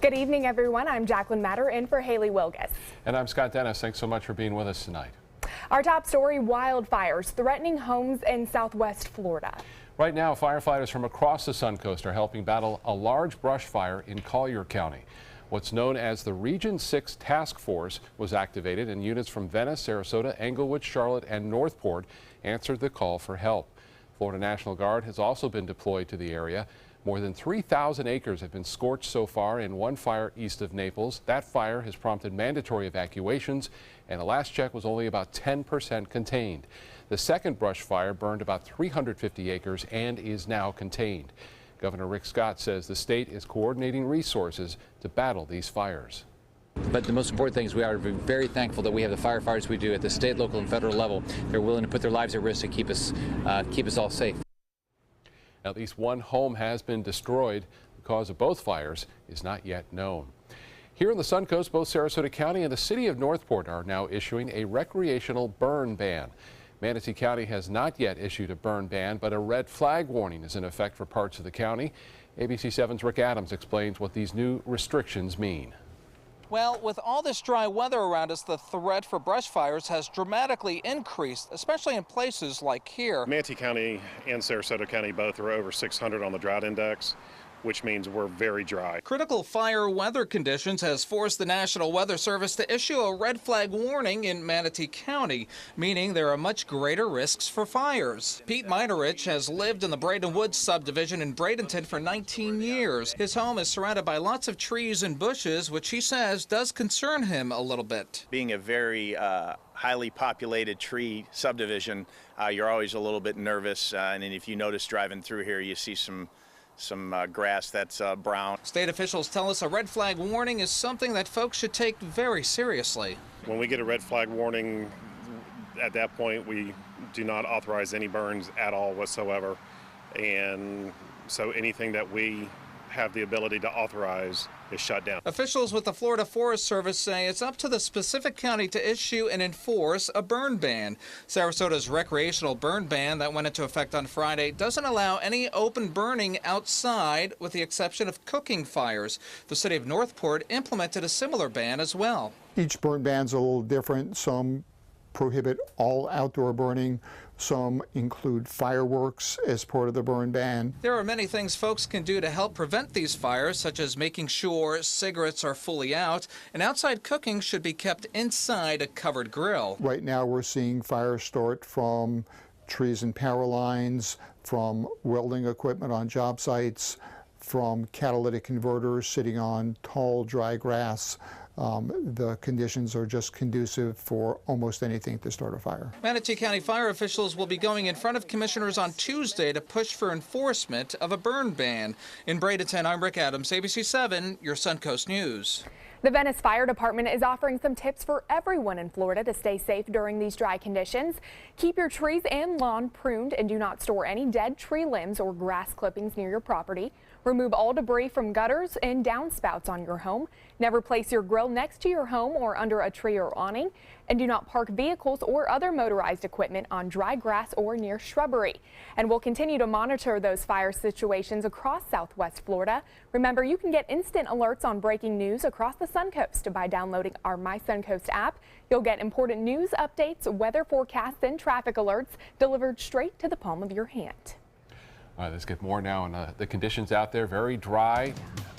Good evening, everyone. I'm Jacqueline Matter in for Haley Wilgus. And I'm Scott Dennis. Thanks so much for being with us tonight. Our top story, wildfires threatening homes in southwest Florida. Right now, firefighters from across the Suncoast are helping battle a large brush fire in Collier County. What's known as the Region 6 Task Force was activated, and units from Venice, Sarasota, Englewood, Charlotte, and Northport answered the call for help. Florida National Guard has also been deployed to the area. More than 3,000 acres have been scorched so far in one fire east of Naples. That fire has prompted mandatory evacuations, and the last check was only about 10% contained. The second brush fire burned about 350 acres and is now contained. Governor Rick Scott says the state is coordinating resources to battle these fires. But the most important thing is we are very thankful that we have the firefighters we do at the state, local, and federal level. They're willing to put their lives at risk to keep us all safe. At least one home has been destroyed. The cause of both fires is not yet known. Here in the Suncoast, both Sarasota County and the city of Northport are now issuing a recreational burn ban. Manatee County has not yet issued a burn ban, but a red flag warning is in effect for parts of the county. ABC 7's Rick Adams explains what these new restrictions mean. Well, with all this dry weather around us, the threat for brush fires has dramatically increased, especially in places like here. Manatee County and Sarasota County both are over 600 on the drought index, which means we're very dry. Critical fire weather conditions has forced the National Weather Service to issue a red flag warning in Manatee County, meaning there are much greater risks for fires. Pete Meinerich has lived in the Braden Woods subdivision in Bradenton for 19 years. His home is surrounded by lots of trees and bushes, which he says does concern him a little bit. Being a very highly populated tree subdivision, you're always a little bit nervous, and if you notice driving through here, you see some grass that's brown. State officials tell us a red flag warning is something that folks should take very seriously. When we get a red flag warning, at that point we do not authorize any burns at all whatsoever. And so anything that we have the ability to authorize is shut down. Officials with the Florida Forest Service say it's up to the specific county to issue and enforce a burn ban. Sarasota's recreational burn ban that went into effect on Friday doesn't allow any open burning outside with the exception of cooking fires. The city of Northport implemented a similar ban as well. Each burn ban's a little different. Some prohibit all outdoor burning. Some include fireworks as part of the burn ban. There are many things folks can do to help prevent these fires, such as making sure cigarettes are fully out, and outside cooking should be kept inside a covered grill. Right now we're seeing fires start from trees and power lines, from welding equipment on job sites, from catalytic converters sitting on tall, dry grass. The conditions are just conducive for almost anything to start a fire. Manatee County fire officials will be going in front of commissioners on Tuesday to push for enforcement of a burn ban. In Bradenton, I'm Rick Adams, ABC 7, your Suncoast News. The Venice Fire Department is offering some tips for everyone in Florida to stay safe during these dry conditions. Keep your trees and lawn pruned and do not store any dead tree limbs or grass clippings near your property. Remove all debris from gutters and downspouts on your home. Never place your grill next to your home or under a tree or awning. And do not park vehicles or other motorized equipment on dry grass or near shrubbery. And we'll continue to monitor those fire situations across southwest Florida. Remember, you can get instant alerts on breaking news across the Suncoast by downloading our My Suncoast app. You'll get important news updates, weather forecasts, and traffic alerts delivered straight to the palm of your hand. All right, let's get more now on the conditions out there. Very dry,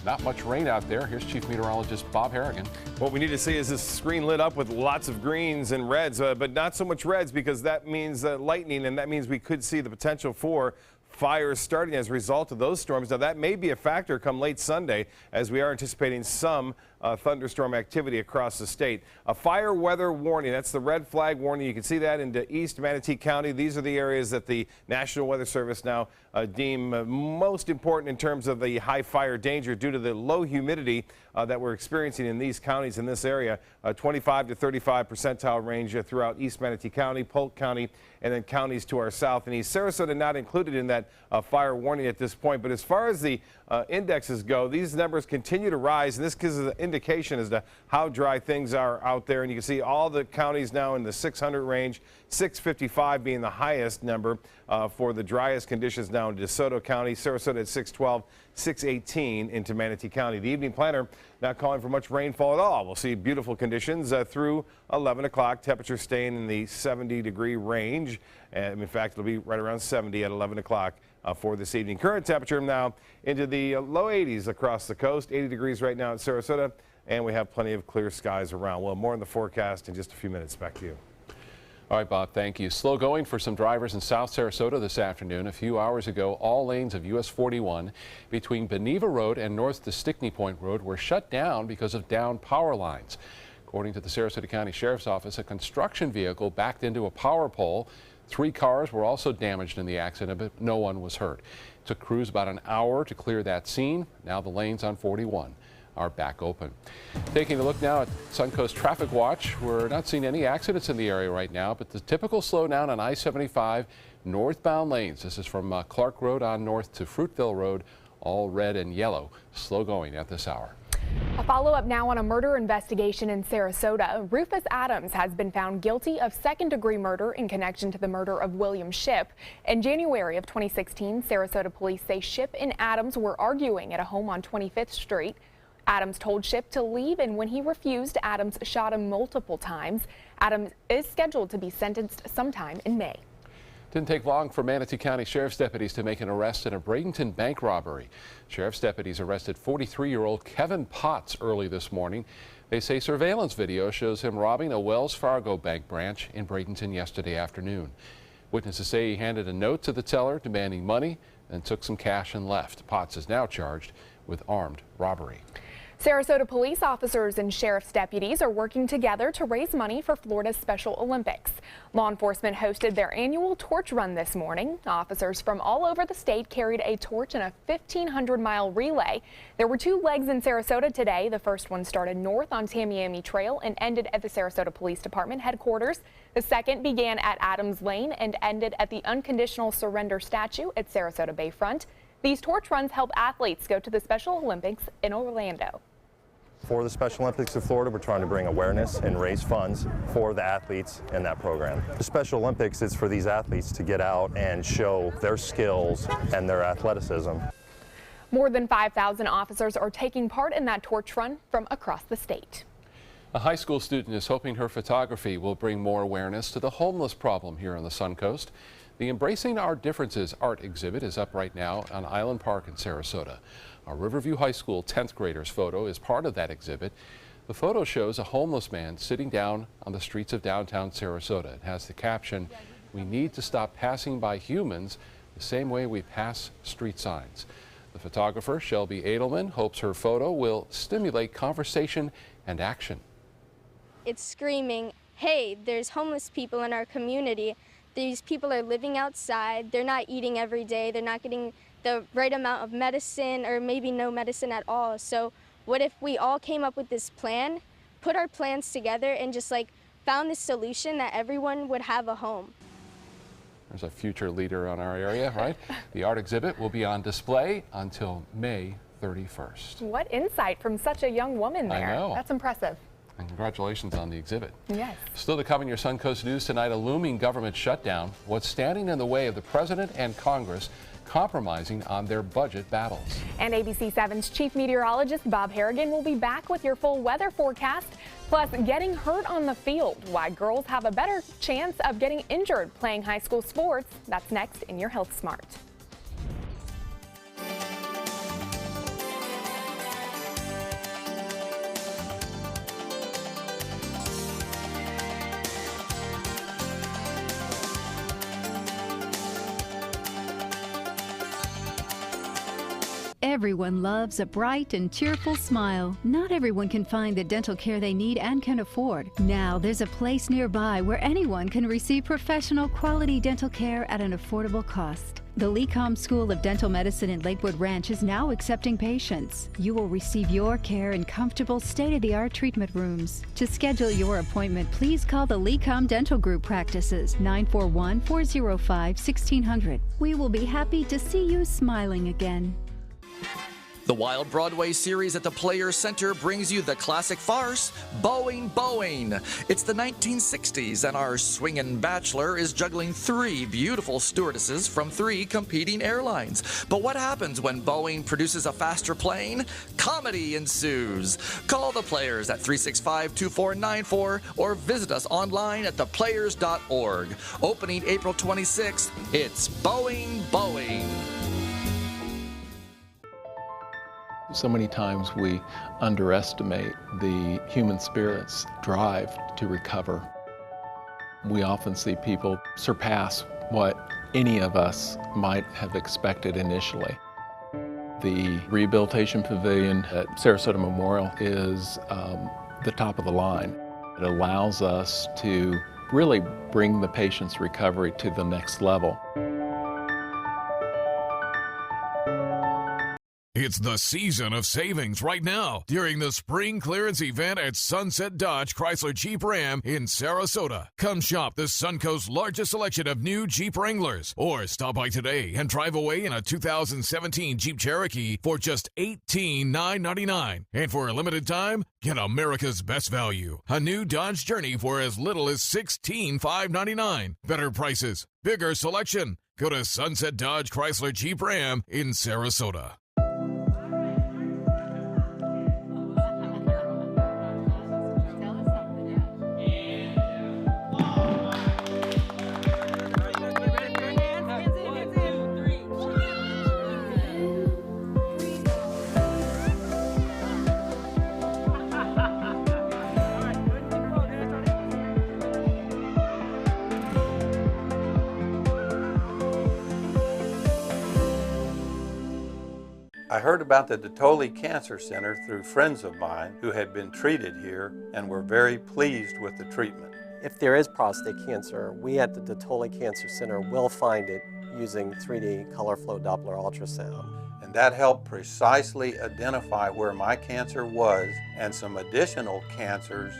not much rain out there. Here's Chief Meteorologist Bob Harrigan. What we need to see is this screen lit up with lots of greens and reds, but not so much reds because that means lightning, and that means we could see the potential for fires starting as a result of those storms. Now, that may be a factor come late Sunday as we are anticipating some thunderstorm activity across the state. A fire weather warning, that's the red flag warning. You can see that into East Manatee County. These are the areas that the National Weather Service now deem most important in terms of the high fire danger due to the low humidity that we're experiencing in these counties in this area. 25 to 35 percentile range throughout East Manatee County, Polk County, and then counties to our south and east. Sarasota not included in that fire warning at this point, but as far as the indexes go, these numbers continue to rise, and this gives us an indication as to how dry things are out there. And you can see all the counties now in the 600 range, 655 being the highest number for the driest conditions now in DeSoto County, Sarasota at 612, 618 into Manatee County. The evening planner not calling for much rainfall at all. We'll see beautiful conditions through 11 o'clock. Temperatures staying in the 70-degree range. And in fact, it'll be right around 70 at 11 o'clock for this evening. Current temperature now into the low 80s across the coast. 80 degrees right now in Sarasota. And we have plenty of clear skies around. Well, more in the forecast in just a few minutes. Back to you. All right, Bob, thank you. Slow going for some drivers in South Sarasota this afternoon. A few hours ago, all lanes of US 41 between Beneva Road and north to Stickney Point Road were shut down because of downed power lines. According to the Sarasota County Sheriff's Office, a construction vehicle backed into a power pole. 3 cars were also damaged in the accident, but no one was hurt. It took crews about an hour to clear that scene. Now the lanes on 41 are back open. Taking a look now at Suncoast Traffic Watch. We're not seeing any accidents in the area right now, but the typical slowdown on I-75 northbound lanes. This is from Clark Road on north to Fruitville Road, all red and yellow. Slow going at this hour. A follow-up now on a murder investigation in Sarasota. Rufus Adams has been found guilty of second-degree murder in connection to the murder of William Shipp. In January of 2016, Sarasota police say Shipp and Adams were arguing at a home on 25th Street. Adams told Shipp to leave, and when he refused, Adams shot him multiple times. Adams is scheduled to be sentenced sometime in May. Didn't take long for Manatee County Sheriff's deputies to make an arrest in a Bradenton bank robbery. Sheriff's deputies arrested 43-year-old Kevin Potts early this morning. They say surveillance video shows him robbing a Wells Fargo bank branch in Bradenton yesterday afternoon. Witnesses say he handed a note to the teller demanding money, then took some cash and left. Potts is now charged with armed robbery. Sarasota police officers and sheriff's deputies are working together to raise money for Florida's Special Olympics. Law enforcement hosted their annual torch run this morning. Officers from all over the state carried a torch in a 1,500-mile relay. There were 2 legs in Sarasota today. The first one started north on Tamiami Trail and ended at the Sarasota Police Department headquarters. The second began at Adams Lane and ended at the Unconditional Surrender statue at Sarasota Bayfront. These torch runs help athletes go to the Special Olympics in Orlando. For the Special Olympics of Florida, we're trying to bring awareness and raise funds for the athletes in that program. The Special Olympics is for these athletes to get out and show their skills and their athleticism. More than 5,000 officers are taking part in that torch run from across the state. A high school student is hoping her photography will bring more awareness to the homeless problem here on the Suncoast. The Embracing Our Differences art exhibit is up right now on Island Park in Sarasota. A Riverview High School 10th grader's photo is part of that exhibit. The photo shows a homeless man sitting down on the streets of downtown Sarasota. It has the caption, "We need to stop passing by humans the same way we pass street signs." The photographer, Shelby Edelman, hopes her photo will stimulate conversation and action. It's screaming, hey, there's homeless people in our community. These people are living outside. They're not eating every day. They're not getting the right amount of medicine or maybe no medicine at all. So what if we all came up with this plan, put our plans together and just found this solution that everyone would have a home? There's a future leader on our area, right? The art exhibit will be on display until May 31st. What insight from such a young woman there. I know. That's impressive. And congratulations on the exhibit. Yes. Still to come in your Suncoast News tonight, a looming government shutdown. What's standing in the way of the president and Congress compromising on their budget battles? And ABC 7's chief meteorologist Bob Harrigan will be back with your full weather forecast. Plus, getting hurt on the field. Why girls have a better chance of getting injured playing high school sports. That's next in your Health Smart. Everyone loves a bright and cheerful smile. Not everyone can find the dental care they need and can afford. Now there's a place nearby where anyone can receive professional quality dental care at an affordable cost. The LECOM School of Dental Medicine in Lakewood Ranch is now accepting patients. You will receive your care in comfortable, state-of-the-art treatment rooms. To schedule your appointment, please call the LECOM Dental Group practices, 941-405-1600. We will be happy to see you smiling again. The Wild Broadway series at the Players Center brings you the classic farce, Boeing, Boeing. It's the 1960s, and our swingin' bachelor is juggling 3 beautiful stewardesses from 3 competing airlines. But what happens when Boeing produces a faster plane? Comedy ensues. Call the Players at 365-2494 or visit us online at theplayers.org. Opening April 26th, it's Boeing, Boeing. So many times we underestimate the human spirit's drive to recover. We often see people surpass what any of us might have expected initially. The Rehabilitation Pavilion at Sarasota Memorial is the top of the line. It allows us to really bring the patient's recovery to the next level. It's the season of savings right now during the spring clearance event at Sunset Dodge Chrysler Jeep Ram in Sarasota. Come shop the Suncoast's largest selection of new Jeep Wranglers, or stop by today and drive away in a 2017 Jeep Cherokee for just $18,999. And for a limited time, get America's best value, a new Dodge Journey for as little as $16,599. Better prices, bigger selection. Go to Sunset Dodge Chrysler Jeep Ram in Sarasota. I heard about the Dotoli Cancer Center through friends of mine who had been treated here and were very pleased with the treatment. If there is prostate cancer, we at the Dotoli Cancer Center will find it using 3D color flow Doppler ultrasound. And that helped precisely identify where my cancer was and some additional cancers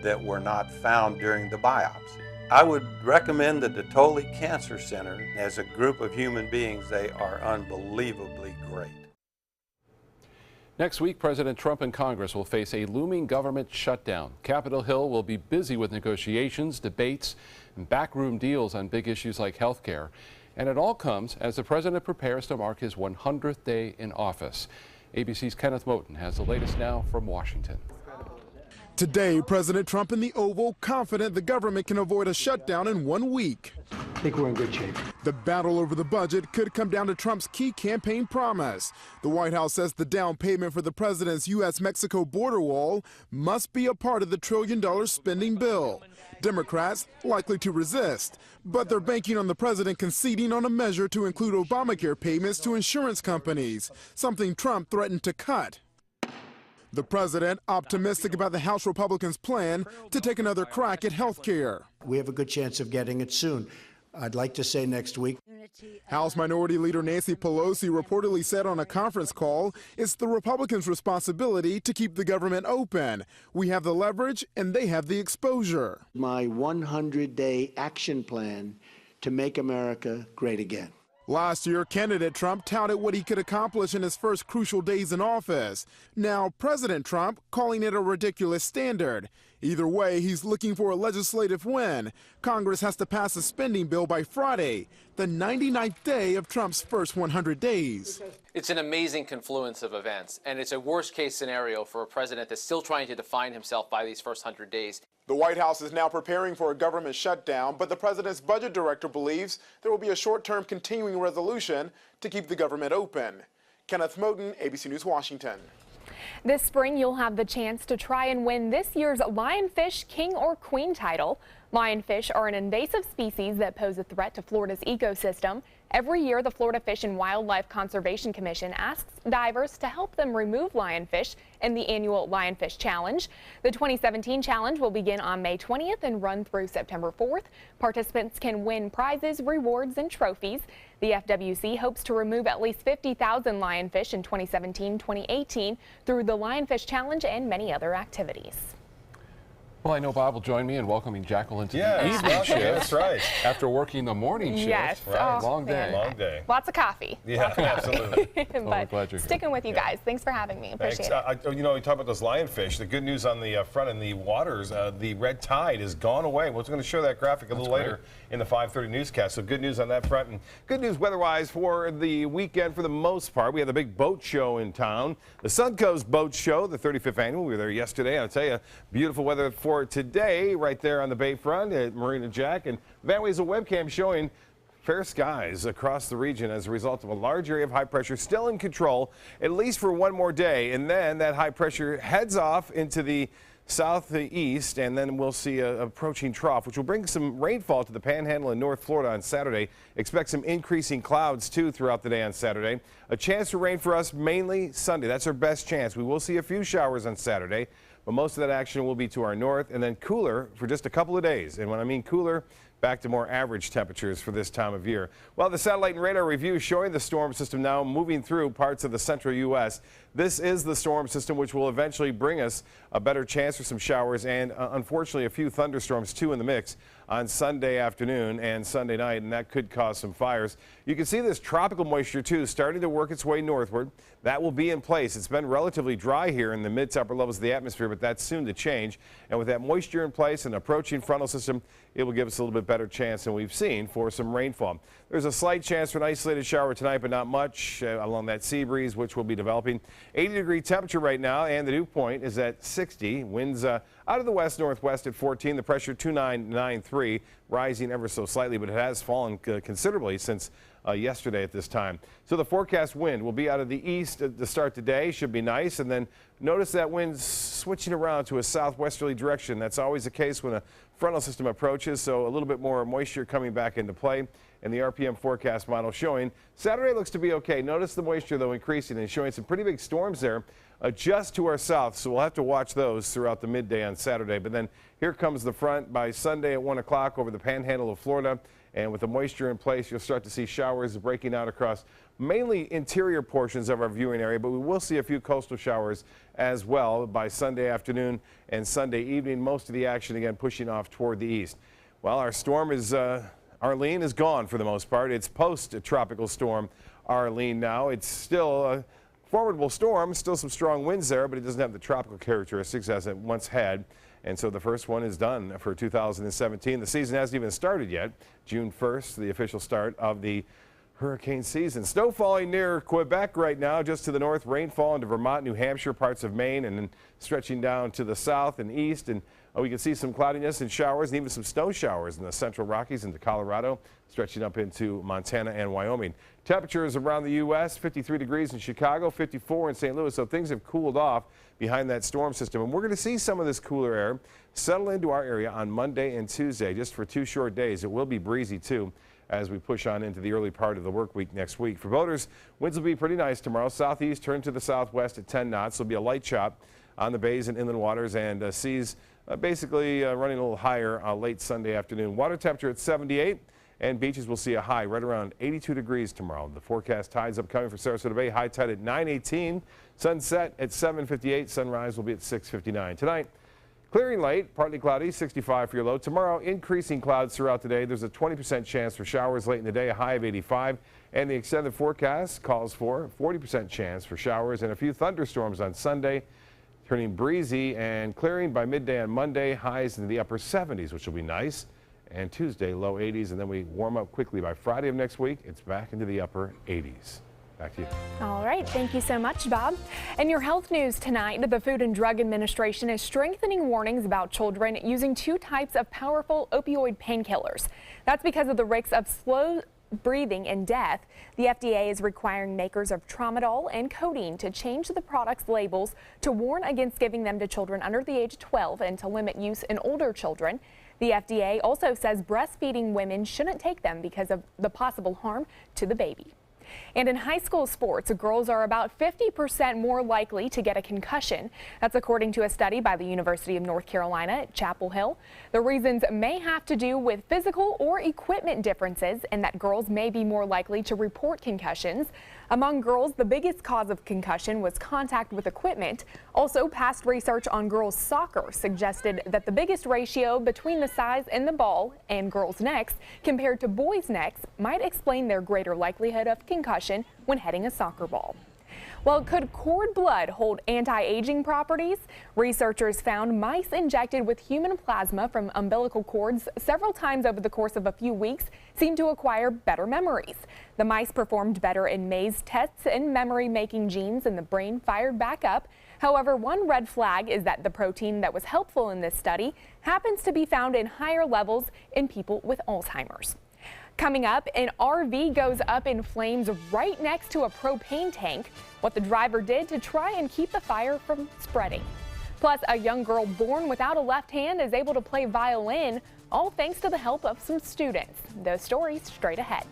that were not found during the biopsy. I would recommend the Dotoli Cancer Center. As a group of human beings, they are unbelievably great. Next week, President Trump and Congress will face a looming government shutdown. Capitol Hill will be busy with negotiations, debates, and backroom deals on big issues like health care. And it all comes as the president prepares to mark his 100th day in office. ABC's Kenneth Moten has the latest now from Washington. Today, President Trump in the Oval confident the government can avoid a shutdown in 1 week. I think we're in good shape. The battle over the budget could come down to Trump's key campaign promise. The White House says the down payment for the president's U.S.-Mexico border wall must be a part of the trillion-dollar spending bill. Democrats likely to resist, but they're banking on the president conceding on a measure to include Obamacare payments to insurance companies, something Trump threatened to cut. The president optimistic about the House Republicans' plan to take another crack at health care. We have a good chance of getting it soon. I'd like to say next week. House Minority Leader Nancy Pelosi reportedly said on a conference call, it's the Republicans' responsibility to keep the government open. We have the leverage and they have the exposure. My 100-day action plan to make America great again. Last year, candidate Trump touted what he could accomplish in his first crucial days in office. Now, President Trump calling it a ridiculous standard. Either way, he's looking for a legislative win. Congress has to pass a spending bill by Friday, the 99th day of Trump's first 100 days. It's an amazing confluence of events, and it's a worst-case scenario for a president that's still trying to define himself by these first 100 days. The White House is now preparing for a government shutdown, but the president's budget director believes there will be a short-term continuing resolution to keep the government open. Kenneth Moten, ABC News, Washington. This spring, you'll have the chance to try and win this year's Lionfish King or Queen title. Lionfish are an invasive species that pose a threat to Florida's ecosystem. Every year, the Florida Fish and Wildlife Conservation Commission asks divers to help them remove lionfish in the annual Lionfish Challenge. The 2017 challenge will begin on May 20th and run through September 4th. Participants can win prizes, rewards, and trophies. The FWC hopes to remove at least 50,000 lionfish in 2017-2018 through the Lionfish Challenge and many other activities. Well, I know Bob will join me in welcoming Jacqueline to the evening welcome. shift. That's right. After working the morning shift. Yes. Right. Oh, Long day. man. Long day. Lots of coffee. Yeah, absolutely. But glad you're here. sticking with you guys. Thanks for having me. Appreciate it. You know, we talk about those lionfish. The good news on the front in the waters, the red tide has gone away. We're going to show that graphic a little later in the 5:30 newscast. So good news on that front. And good news weather-wise for the weekend for the most part. We have the big boat show in town. The Suncoast Boat Show, the 35th annual. We were there yesterday. I'll tell you, beautiful weather for today right there on the bayfront at Marina Jack. And Van Wezel webcam showing fair skies across the region as a result of a large area of high pressure still in control, at least for one more day. And then that high pressure heads off into the southeast, and then we'll see an approaching trough, which will bring some rainfall to the Panhandle in North Florida on Saturday. Expect some increasing clouds, too, throughout the day on Saturday. A chance for rain for us mainly Sunday. That's our best chance. We will see a few showers on Saturday, but most of that action will be to our north, and then cooler for just a couple of days. And when I mean cooler, back to more average temperatures for this time of year. Well, the satellite and radar review showing the storm system now moving through parts of the central U.S. This is the storm system which will eventually bring us a better chance for some showers and unfortunately a few thunderstorms too in the mix on Sunday afternoon and Sunday night, and that could cause some fires. You can see this tropical moisture too starting to work its way northward. That will be in place. It's been relatively dry here in the mid to upper levels of the atmosphere, but that's soon to change. And with that moisture in place and approaching frontal system, it will give us a little bit better chance than we've seen for some rainfall. There's a slight chance for an isolated shower tonight, but not much along that sea breeze, which will be developing. 80-degree temperature right now, and the dew point is at 60. Winds out of the west-northwest at 14. The pressure 2993, rising ever so slightly, but it has fallen considerably since yesterday at this time. So the forecast wind will be out of the east to start today. Should be nice. And then notice that wind switching around to a southwesterly direction. That's always the case when a frontal system approaches, so a little bit more moisture coming back into play. And the RPM forecast model showing Saturday looks to be okay. Notice the moisture, though, increasing and showing some pretty big storms there just to our south. So we'll have to watch those throughout the midday on Saturday. But then here comes the front by Sunday at 1 o'clock over the Panhandle of Florida. And with the moisture in place, you'll start to see showers breaking out across mainly interior portions of our viewing area, but we will see a few coastal showers as well by Sunday afternoon and Sunday evening. Most of the action, again, pushing off toward the east. Well, our storm is, Arlene is gone for the most part. It's post-tropical storm Arlene now. It's still a formidable storm, still some strong winds there, but it doesn't have the tropical characteristics as it once had. And so the first one is done for 2017. The season hasn't even started yet. June 1st, the official start of the hurricane season. Snow falling near Quebec right now, just to the north. Rainfall into Vermont, New Hampshire, parts of Maine, and then stretching down to the south and east. And we can see some cloudiness and showers and even some snow showers in the central Rockies into Colorado, stretching up into Montana and Wyoming. Temperatures around the U.S., 53 degrees in Chicago, 54 in St. Louis. So things have cooled off behind that storm system. And we're going to see some of this cooler air settle into our area on Monday and Tuesday, just for 2 short days. It will be breezy, too, as we push on into the early part of the work week next week. For boaters, winds will be pretty nice tomorrow. Southeast turn to the southwest at 10 knots. There'll be a light chop on the bays and inland waters, and seas basically running a little higher late Sunday afternoon. Water temperature at 78, and beaches will see a high right around 82 degrees tomorrow. The forecast tides upcoming for Sarasota Bay, high tide at 9:18, sunset at 7:58, sunrise will be at 6:59. Tonight, clearing late, partly cloudy, 65 for your low. Tomorrow, increasing clouds throughout the day. There's a 20% chance for showers late in the day, a high of 85. And the extended forecast calls for 40% chance for showers and a few thunderstorms on Sunday, turning breezy and clearing by midday on Monday, highs into the upper 70s, which will be nice. And Tuesday, low 80s, and then we warm up quickly. By Friday of next week, it's back into the upper 80s. Back to you. All right. Thank you so much, Bob. And your health news tonight, the Food and Drug Administration is strengthening warnings about children using 2 types of powerful opioid painkillers. That's because of the risks of slow breathing and death. The FDA is requiring makers of tramadol and codeine to change the product's labels to warn against giving them to children under the age of 12 and to limit use in older children. The FDA also says breastfeeding women shouldn't take them because of the possible harm to the baby. And in high school sports, girls are about 50% more likely to get a concussion. That's according to a study by the University of North Carolina at Chapel Hill. The reasons may have to do with physical or equipment differences, and that girls may be more likely to report concussions. Among girls, the biggest cause of concussion was contact with equipment. Also, past research on girls' soccer suggested that the biggest ratio between the size in the ball and girls' necks compared to boys' necks might explain their greater likelihood of concussion when heading a soccer ball. Well, could cord blood hold anti-aging properties? Researchers found mice injected with human plasma from umbilical cords several times over the course of a few weeks seemed to acquire better memories. The mice performed better in maze tests and memory-making genes in the brain fired back up. However, one red flag is that the protein that was helpful in this study happens to be found in higher levels in people with Alzheimer's. Coming up, an RV goes up in flames right next to a propane tank. What the driver did to try and keep the fire from spreading. Plus, a young girl born without a left hand is able to play violin, all thanks to the help of some students. Those stories straight ahead.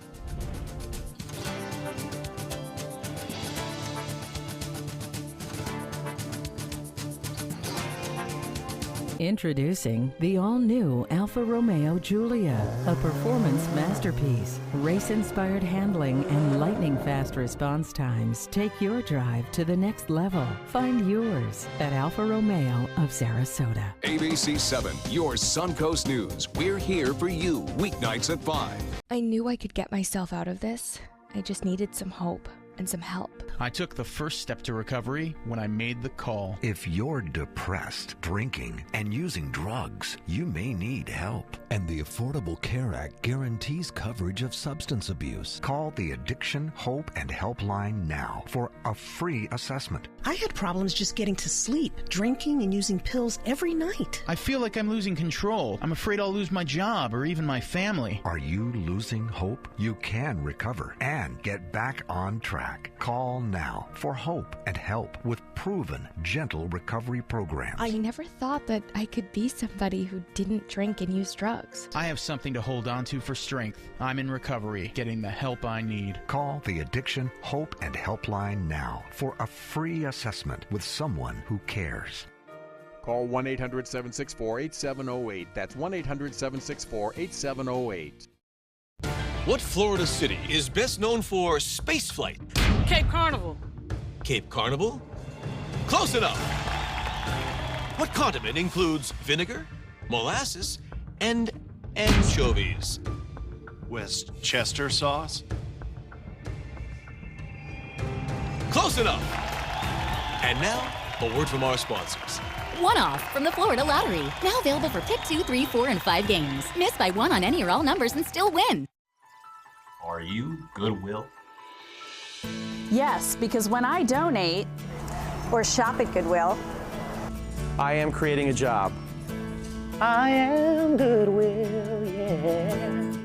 Introducing the all-new Alfa Romeo Giulia, a performance masterpiece. Race-inspired handling and lightning-fast response times take your drive to the next level. Find yours at Alfa Romeo of Sarasota. ABC 7, your Suncoast News. We're here for you, weeknights at 5. I knew I could get myself out of this. I just needed some hope and some help. I took the first step to recovery when I made the call. If you're depressed, drinking, and using drugs, you may need help. And the Affordable Care Act guarantees coverage of substance abuse. Call the Addiction, Hope, and Helpline now for a free assessment. I had problems just getting to sleep, drinking and using pills every night. I feel like I'm losing control. I'm afraid I'll lose my job or even my family. Are you losing hope? You can recover and get back on track. Call now for hope and help with proven, gentle recovery programs. I never thought that I could be somebody who didn't drink and use drugs. I have something to hold on to for strength. I'm in recovery, getting the help I need. Call the Addiction, Hope, and Helpline now for a free assessment with someone who cares. Call 1-800-764-8708. That's 1-800-764-8708. What Florida city is best known for spaceflight? Cape Carnival. Cape Carnival? Close enough. What condiment includes vinegar, molasses, and anchovies? Westchester sauce? Close enough. And now, a word from our sponsors. One-off from the Florida Lottery. Now available for pick 2, 3, 4, and 5 games. Miss by one on any or all numbers and still win. Are you Goodwill? Yes, because when I donate or shop at Goodwill, I am creating a job. I am Goodwill, yeah.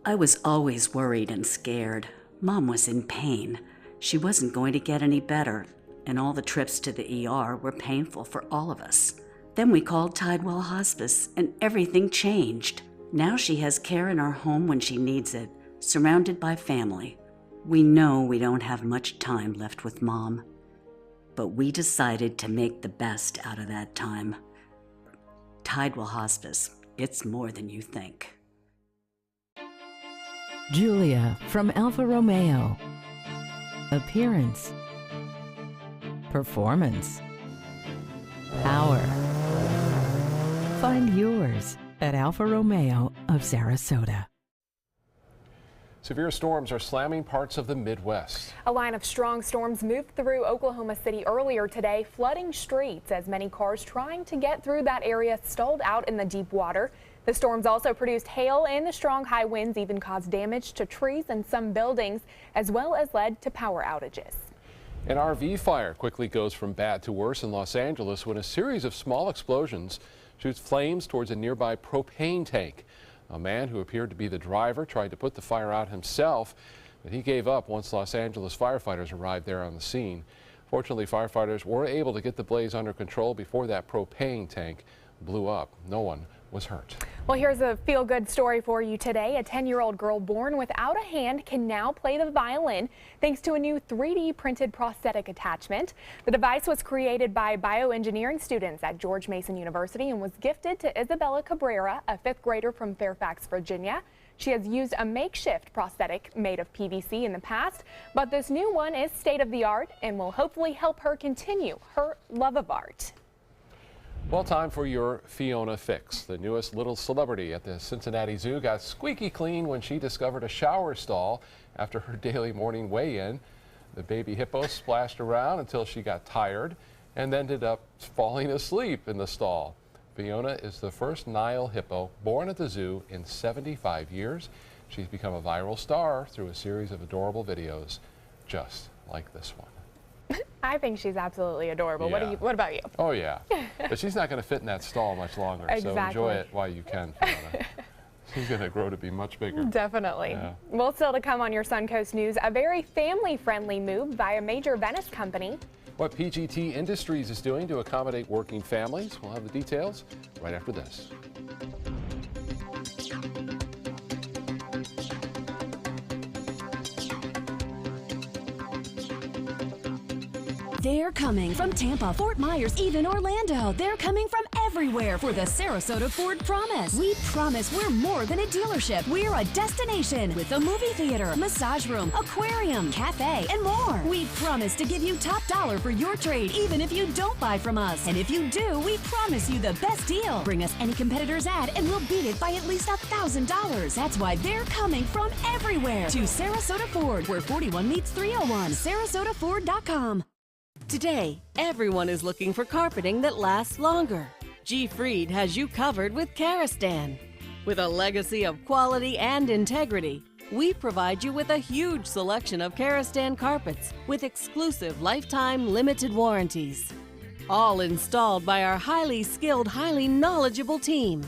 I was always worried and scared. Mom was in pain. She wasn't going to get any better, and all the trips to the ER were painful for all of us. Then we called Tidewell Hospice, and everything changed. Now she has care in our home when she needs it, surrounded by family. We know we don't have much time left with Mom, but we decided to make the best out of that time. Tidewell Hospice, it's more than you think. Giulia from Alfa Romeo. Appearance. Performance. Power. Find yours at Alfa Romeo of Sarasota. Severe storms are slamming parts of the Midwest. A line of strong storms moved through Oklahoma City earlier today, flooding streets as many cars trying to get through that area stalled out in the deep water. The storms also produced hail, and the strong high winds even caused damage to trees and some buildings, as well as led to power outages. An RV fire quickly goes from bad to worse in Los Angeles when a series of small explosions shoots flames towards a nearby propane tank. A man who appeared to be the driver tried to put the fire out himself, but he gave up once Los Angeles firefighters arrived there on the scene. Fortunately, firefighters were able to get the blaze under control before that propane tank blew up. No one was hurt. Well, here's a feel-good story for you today. A 10-year-old girl born without a hand can now play the violin thanks to a new 3D printed prosthetic attachment. The device was created by bioengineering students at George Mason University and was gifted to Isabella Cabrera, a 5th grader from Fairfax, Virginia. She has used a makeshift prosthetic made of PVC in the past, but this new one is state-of-the-art and will hopefully help her continue her love of art. Well, time for your Fiona Fix. The newest little celebrity at the Cincinnati Zoo got squeaky clean when she discovered a shower stall after her daily morning weigh-in. The baby hippo splashed around until she got tired and ended up falling asleep in the stall. Fiona is the first Nile hippo born at the zoo in 75 years. She's become a viral star through a series of adorable videos just like this one. I think she's absolutely adorable. Yeah. What about you? Oh, yeah. But she's not going to fit in that stall much longer, Exactly. so enjoy it while you can, Fiona. She's going to grow to be much bigger. Definitely. Yeah. Well, still to come on your Suncoast News, a very family-friendly move by a major Venice company. What PGT Industries is doing to accommodate working families. We'll have the details right after this. They're coming from Tampa, Fort Myers, even Orlando. They're coming from everywhere for the Sarasota Ford Promise. We promise we're more than a dealership. We're a destination with a movie theater, massage room, aquarium, cafe, and more. We promise to give you top dollar for your trade, even if you don't buy from us. And if you do, we promise you the best deal. Bring us any competitor's ad and we'll beat it by at least $1,000. That's why they're coming from everywhere to Sarasota Ford, where 41 meets 301. SarasotaFord.com. Today, everyone is looking for carpeting that lasts longer. G. Fried has you covered with Karastan. With a legacy of quality and integrity, we provide you with a huge selection of Karastan carpets with exclusive lifetime limited warranties. All installed by our highly skilled, highly knowledgeable team.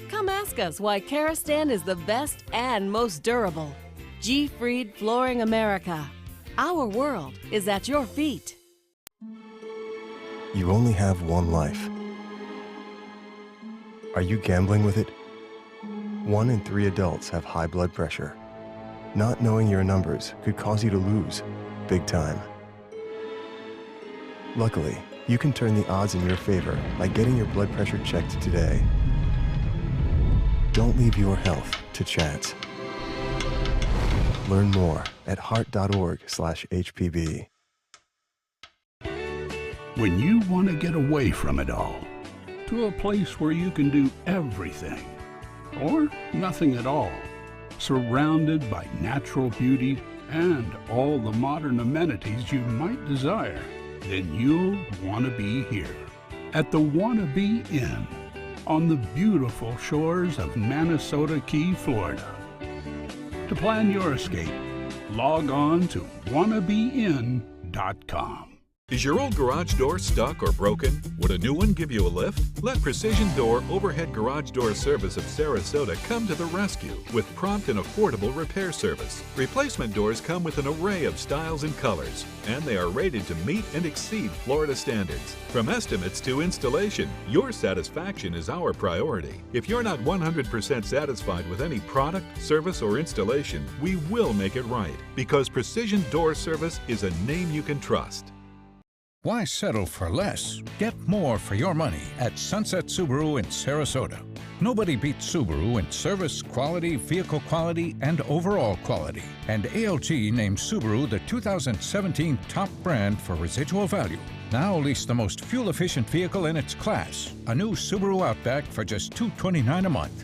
Come ask us why Karastan is the best and most durable. G. Fried Flooring America. Our world is at your feet. You only have one life. Are you gambling with it? 1 in 3 adults have high blood pressure. Not knowing your numbers could cause you to lose, big time. Luckily, you can turn the odds in your favor by getting your blood pressure checked today. Don't leave your health to chance. Learn more at heart.org/HPB. When you want to get away from it all, to a place where you can do everything, or nothing at all, surrounded by natural beauty and all the modern amenities you might desire, then you'll want to be here at the Wannabe Inn on the beautiful shores of Manasota Key, Florida. To plan your escape, log on to wannabeinn.com. Is your old garage door stuck or broken? Would a new one give you a lift? Let Precision Door Overhead Garage Door Service of Sarasota come to the rescue with prompt and affordable repair service. Replacement doors come with an array of styles and colors, and they are rated to meet and exceed Florida standards. From estimates to installation, your satisfaction is our priority. If you're not 100% satisfied with any product, service, or installation, we will make it right, because Precision Door Service is a name you can trust. Why settle for less? Get more for your money at Sunset Subaru in Sarasota. Nobody beats Subaru in service, quality, vehicle quality, and overall quality. And ALT named Subaru the 2017 top brand for residual value. Now lease the most fuel-efficient vehicle in its class, a new Subaru Outback for just $229 a month.